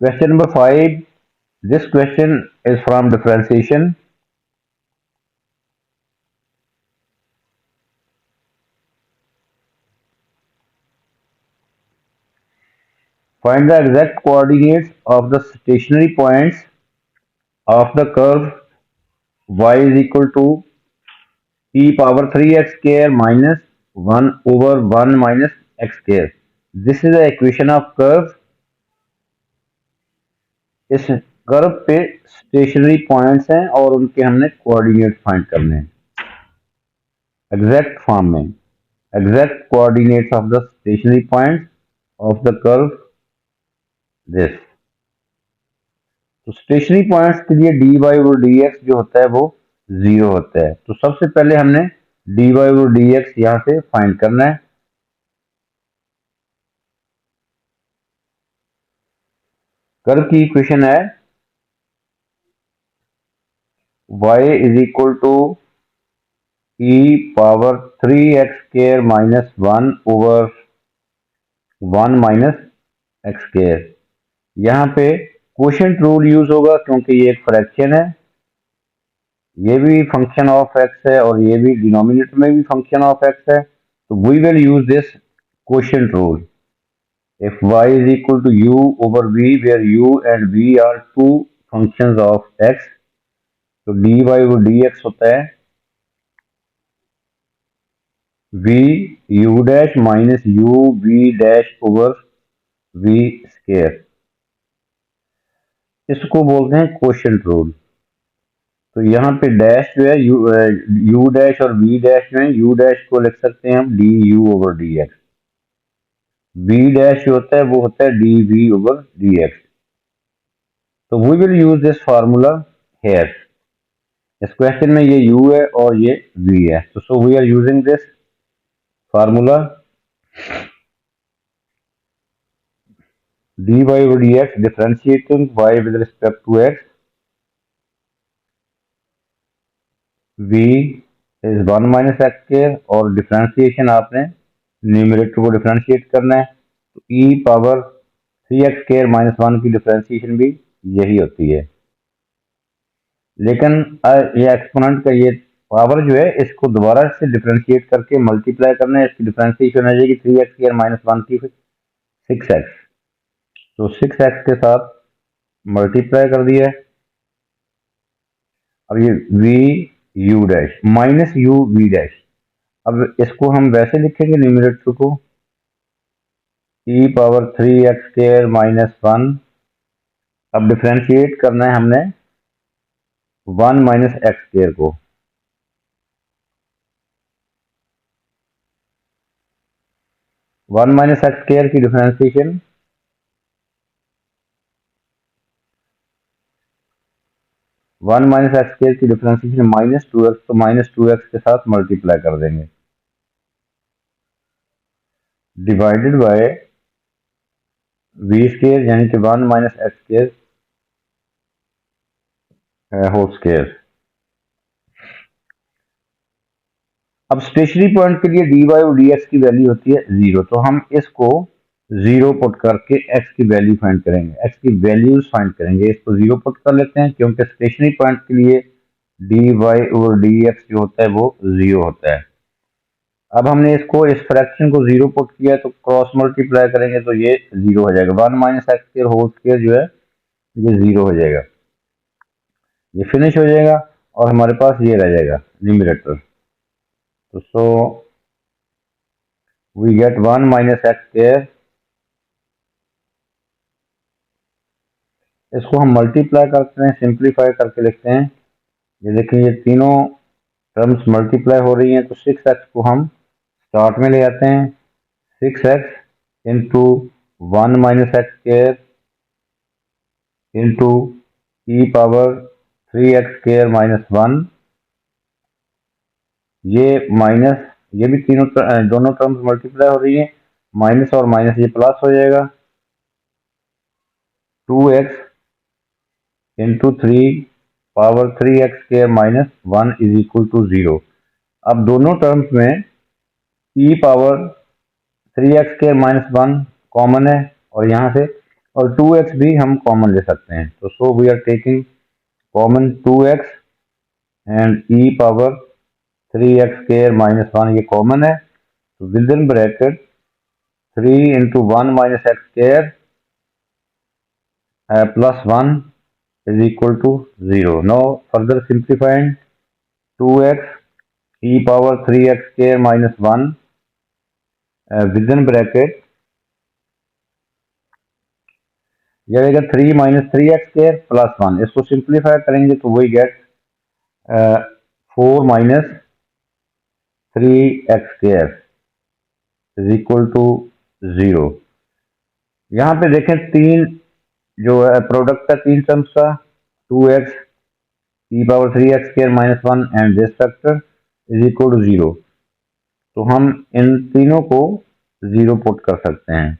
Question number 5. This question is from differentiation. Find the exact coordinates of the stationary points of the curve y is equal to e power 3x square minus 1 over 1 minus x square. This is the equation of curve. इस curve पे stationary points हैं और उनके हमने coordinate find करने हैं exact form में. Exact coordinates of the stationary points of the curve this. तो स्टेशनरी पॉइंट्स के लिए डी वाई और डी एक्स जो होता है वो 0 होता है. तो सबसे पहले हमने डी वाई और डी एक्स यहाँ से फाइंड करना है. कर्व की इक्वेशन है y is equal to e power 3x square minus 1 over 1 minus x square. यहाँ पे क्वोशिएंट रूल यूज होगा क्योंकि ये एक फ्रैक्शन है. ये भी फंक्शन ऑफ एक्स है और ये भी डिनोमिनेटर में भी फंक्शन ऑफ एक्स है. तो we will use this quotient rule. If y is equal to u over v, where u and v are two functions of x, तो dy over dx होता है v u dash minus u v dash over v square. इसको बोलते हैं quotient rule. तो यहाँ पे dash जो है u डैश और v डैश में u डैश को लिख सकते हैं हम du over dx. v dash जो होता है वो होता है dv over dx. तो we will use this formula here. इस क्वेश्चन में ये u है और ये v है. तो so we are using this formula dy over dx differentiating y with respect to x. v is 1 minus x square और डिफरेंशिएशन आपने न्यूमरेटर को डिफरेंशिएट करना है. तो e power 3x square minus 1 की डिफरेंशिएशन भी यही होती है. लेकिन ये एक्सपोनेंट का ये पावर जो है इसको दोबारा से डिफरेंशिएट करके मल्टीप्लाई करना है. इसकी डिफरेंशिएशन हो जाएगी 3x स्क्वायर माइनस 1 की 6x. तो 6x के साथ मल्टीप्लाई कर दिया है. अब ये v u dash minus u v dash. अब इसको हम वैसे लिखेंगे न्यूमरेटर को e power 3x square minus 1. अब डिफरेंशिएट करना है हमने 1 माइनस एक्स स्क्वायर को. वन माइनस एक्स स्क्वायर की डिफरेंशिएशन 1 माइनस एक्स स्क्वायर की डिफरेंशिएशन माइनस 2x. तो माइनस 2x के साथ मल्टीप्लाई कर देंगे डिवाइडेड बाय v स्क्वायर यानी कि 1 minus x square whole square. अब स्टेशनरी पॉइंट के लिए dy और dx की वैल्यू होती है 0. तो हम इसको 0 पुट करके x की वैल्यू फाइंड करेंगे. x की वैल्यूज फाइंड करेंगे. इसको 0 पुट कर लेते हैं क्योंकि स्टेशनरी पॉइंट के लिए dy और dx जो होता है वो 0 होता है. अब हमने इसको इस फ्रैक्शन को 0 पुट किया तो क्रॉस मल्टीप्लाई करेंगे तो ये 0 हो जाएगा. 1 minus x square whole square जो है ये 0 हो जाएगा. ये फिनिश हो जाएगा और हमारे पास ये रह जाएगा न्यूमरेटर. तो so we get 1 minus x square. इसको हम मल्टीप्लाई करते हैं, सिंप्लीफाई करके लिखते हैं. ये देखिए ये तीनों टर्म्स मल्टीप्लाई हो रही हैं. तो 6x को हम स्टार्ट में ले आते हैं. 6x into 1 minus x square into e power 3x square minus 1. ये माइनस ये भी तीनों दोनों टर्म्स मल्टीप्लाई हो रही हैं. माइनस और माइनस ये प्लस हो जाएगा. 2x into 3 power 3x square minus 1 is equal to 0. अब दोनों टर्म्स में ई पावर 3x² -1 कॉमन है और यहाँ से, और 2x भी हम कॉमन ले सकते हैं। तो so we are taking common 2x and E power 3x² -1 ये कॉमन है। तो within bracket 3 into 1 minus x² plus 1 is equal to 0. Now further simplifying 2x e power 3x² -1 within bracket यह रहेगा 3 minus 3x² plus 1। इसको simplify करेंगे तो वही gate 4 minus 3x² is equal to 0। यहाँ पे देखें तीन जो है प्रोडक्ट है तीन टर्म्स का, 2x e power 3x² -1 and this factor is equal to 0। तो हम इन तीनों को 0 पुट कर सकते हैं।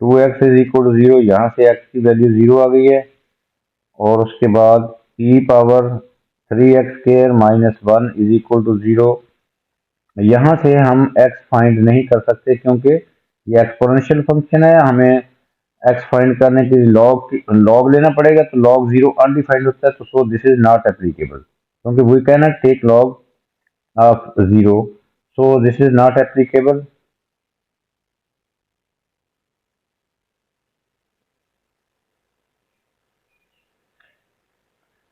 2x इज इक्वल टू 0, यहाँ से x की वैल्यू 0 आ गई है, और उसके बाद e power 3x² -1 is equal to 0। यहाँ से हम x फाइंड नहीं कर सकते क्योंकि ये एक्सपोनेंशियल फंक्शन है, हमें x फाइंड करने के लिए लॉग लेना पड़ेगा, तो लॉग 0 अनडिफाइंड होता है। तो so this is not applicable क्योंकि we can not take log of 0, so this is not applicable.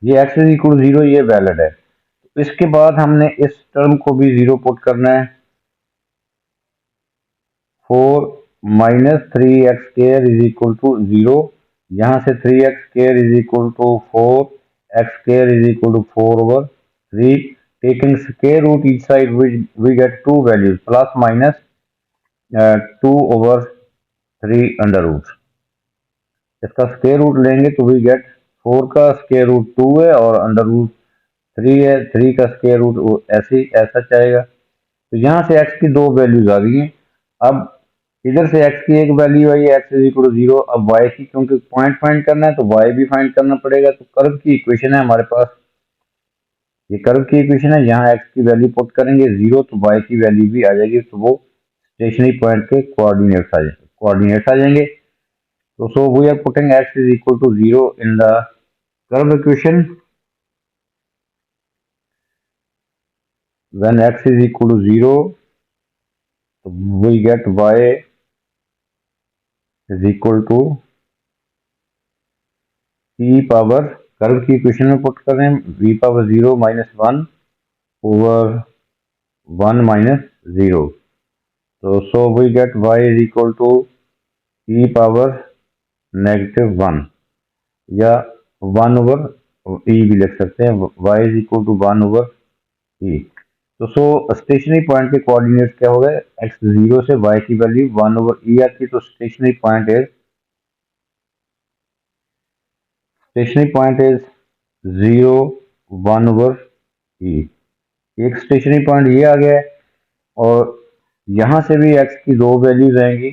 ये x इज इक्वल टू 0 ये वैलिड है। तो इसके बाद हमने इस टर्म को भी 0 पुट करना है। 4 minus 3x² is equal to 0, यहाँ से 3x² is equal to 4, x² is equal to 4 over 3। Taking square root each side we get two values plus minus 2 over 3 under root. इसका स्क्वायर रूट लेंगे तो we gate 4 का square root 2 है और under root 3 है, 3 का square root ऐसे ऐसा चाहेगा। तो यहाँ से x की दो वैल्यूज आ गई हैं। अब इधर से x की एक वैल्यू आई है, x इज इक्वल टू 0। अब y की क्योंकि पॉइंट फाइंड करना है तो y भी फाइंड करना पड़ेगा। तो कर्व की इक्वेशन है हमारे पास, ये कर्व की इक्वेशन है, यहाँ x की वैल्यू पुट करेंगे 0 तो y की वैल्यू भी आ जाएगी, तो वो स्टेशनरी पॉइंट के कोऑर्डिनेट्स आ जाएंगे। तो so we are putting x is equal to 0 in the curve equation. When x is equal to 0, we get y is equal to e power, curve की इक्वेशन में पुट कर रहे हैं, v power 0 -1 over 1 minus 0। तो so we get y is equal to e power -1 या 1 over e भी लिख सकते हैं, y is equal to 1 over e। तो सो स्टेशनरी पॉइंट के कोऑर्डिनेट्स क्या हो गए, x 0 से y की वैल्यू 1 over e आती है। तो stationary point is 0 1 over e। एक स्टेशनरी पॉइंट ये आ गया है, और यहां से भी x की दो वैल्यूज आएंगी।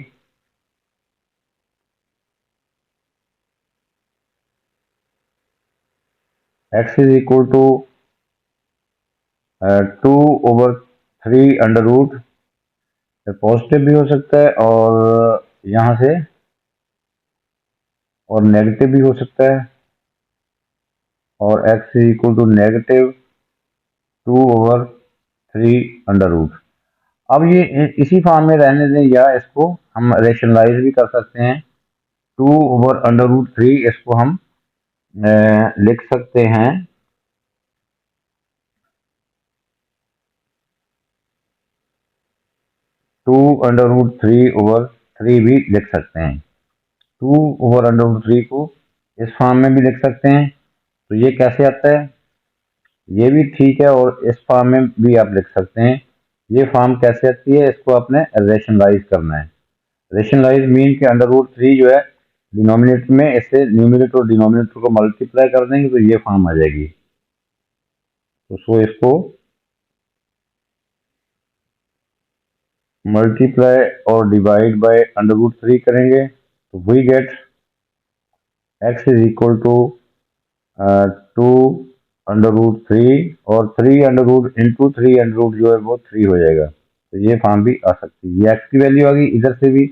x is equal to 2 over 3 under root, positive भी हो सकता है और यहां से और नेगेटिव भी हो सकता है, और x is equal to -2 over 3 under root. अब ये इसी फॉर्म में रहने दें या इसको हम रेशनलाइज भी कर सकते हैं। 2 over अंडर रूट 3 इसको हम लिख सकते हैं 2 अंडर रूट 3 over 3 भी लिख सकते हैं। 2 over अंडर रूट 3 को इस फॉर्म में भी लिख सकते हैं। तो ये कैसे आता है, ये भी ठीक है, और इस फॉर्म में भी आप लिख सकते हैं। ये फॉर्म कैसे आती है, इसको आपने रेशनलाइज करना है। रेशनलाइज मीन के अंडर रूट 3 जो है डिनोमिनेटर में, इससे न्यूमिनेटर और डिनोमिनेटर को मल्टीप्लाई कर देंगे तो ये फॉर्म आ जाएगी। तो सो इसको मल्टीप्लाई और डिवाइड बाय अंडर रूट 3 करेंगे तो we get x is equal to 2 under root 3 और 3 under root into 3 under root जो है वो 3 हो जाएगा। तो ये फॉर्म भी आ सकती है। ये एक्स की वैल्यू आ गई, इधर से भी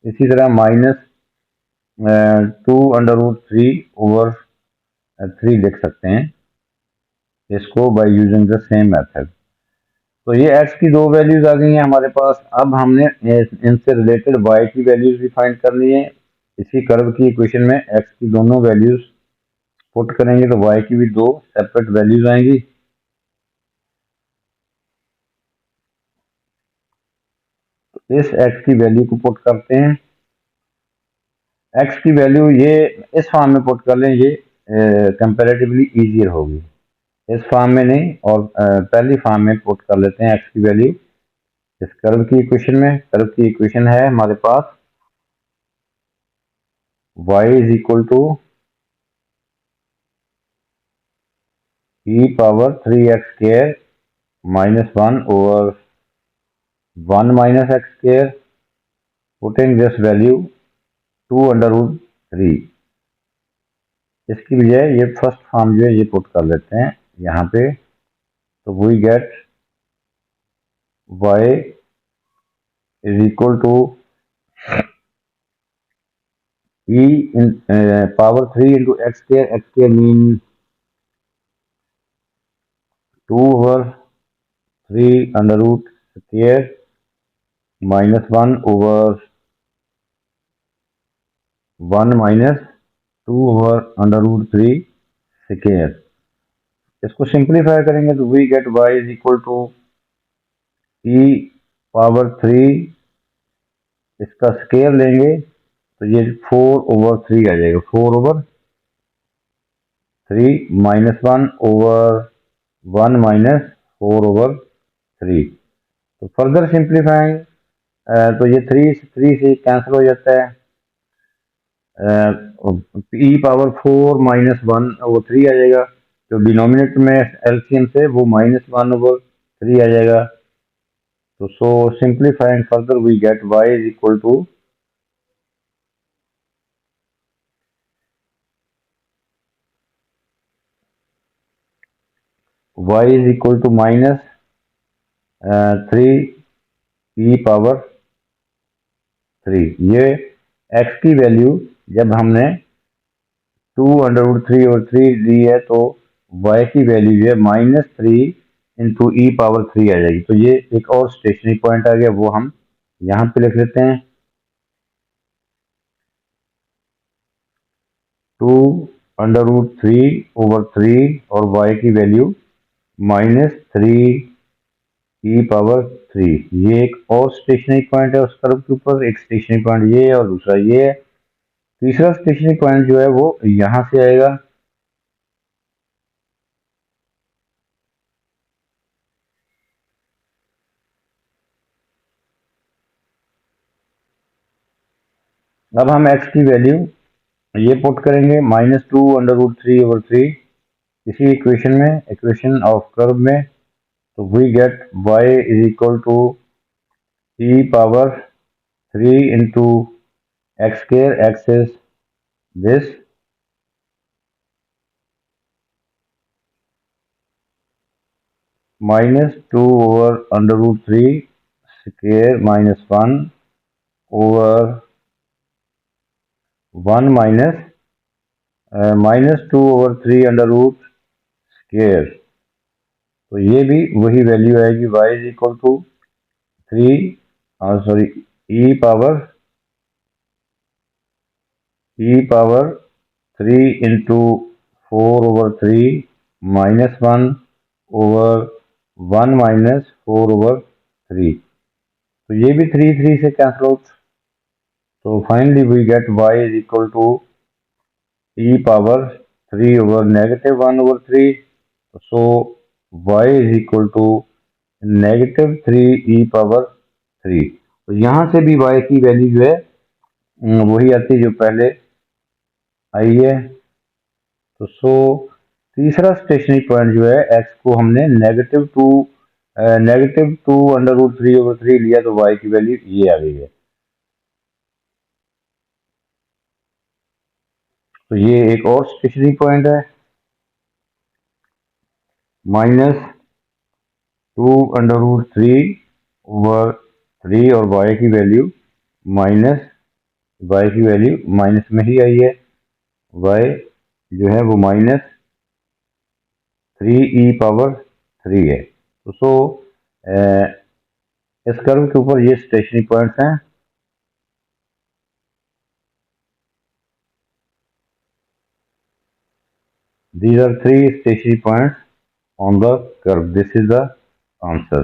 इसी तरह -2√3/3 लिख सकते हैं इसको by using the same method. तो ये x की दो वैल्यूज आ गई हैं हमारे पास। अब हमने इनसे रिलेटेड y की वैल्यूज भी फाइंड करनी है। इसी कर्व की इक्वेशन में x की दोनों वैल्यूज पुट करेंगे तो y की भी दो सेपरेट वैल्यूज आएंगी। तो इस x की वैल्यू को पुट करते हैं। x की वैल्यू ये इस फॉर्म में पुट कर लें, ये कंपैरेटिवली इजियर होगी। इस फॉर्म में नहीं और पहली फॉर्म में पुट कर लेते हैं x की वैल्यू इस कर्व की इक्वेशन में। कर्व की इक्वेशन है हमारे पास y is equal to e⁻3x² -1/1 - x², putting this value 2√3। इसकी बजाय ये फर्स्ट फॉर्म जो है ये पुट कर लेते हैं यहाँ पे। तो we get y is equal to e⁻3 × x², mean 2/3√² -1/1 - 2/√3²। इसको सिंप्लीफाई करेंगे तो we get y is equal to e⁻3, इसका स्केयर लेंगे तो ये 4/3 आ जाएगा। 4/3 -1/1 - 4/3। तो फर्दर सिंप्लीफाइंग तो ये 3 से कैंसिल हो जाता है। e⁻4 - 1/3 आ जाएगा। जो डिनोमिनेटर में एलसीएम से वो -1/3 आ जाएगा। तो so simplifying further we get y is equal to -3 e⁻3। ये x की वैल्यू जब हमने 2√3/3 ली है तो y की वैल्यू जो है -3 × e⁻3 आ जाएगी। तो ये एक और स्टेशनरी पॉइंट आ गया, वो हम यहाँ पे लिख लेते हैं। 2√3/3 और y की वैल्यू -3 e⁻3। ये एक और स्टेशनरी पॉइंट है उस कर्व के ऊपर। एक स्टेशनरी पॉइंट ये है और दूसरा ये है। तीसरा स्टेशनरी पॉइंट जो है वो यहाँ से आएगा। अब हम x की वैल्यू ये पुट करेंगे -2√3/3 इसी इक्वेशन में, इक्वेशन ऑफ कर्व में। तो we get y is equal to e⁻3 × x², x is this, -2/√3² -1/1 -2/3√²। तो ये भी वही वैल्यू आएगी। y is equal to 3 × 4/3 -1/1 - 4/3। तो ये भी 3 से कैंसिल आउट। तो finally we get y is equal to e⁻3/-1/3। So y is equal to -3e⁻3। तो यहाँ से भी y की वैल्यू जो है वही आती है जो पहले आई है। तो सो तीसरा स्टेशनरी पॉइंट जो है x को हमने -2√3/3 लिया तो y की वैल्यू ये आ गई है। तो ये एक और स्टेशनरी पॉइंट है -2√3/3 ओवर 3 और y की वैल्यू माइनस में ही आई है। y जो है वो -3e⁻³ है। तो इस कर्व के ऊपर ये स्टेशनरी पॉइंट्स हैं। These are 3 stationary points on the curve. This is the answer.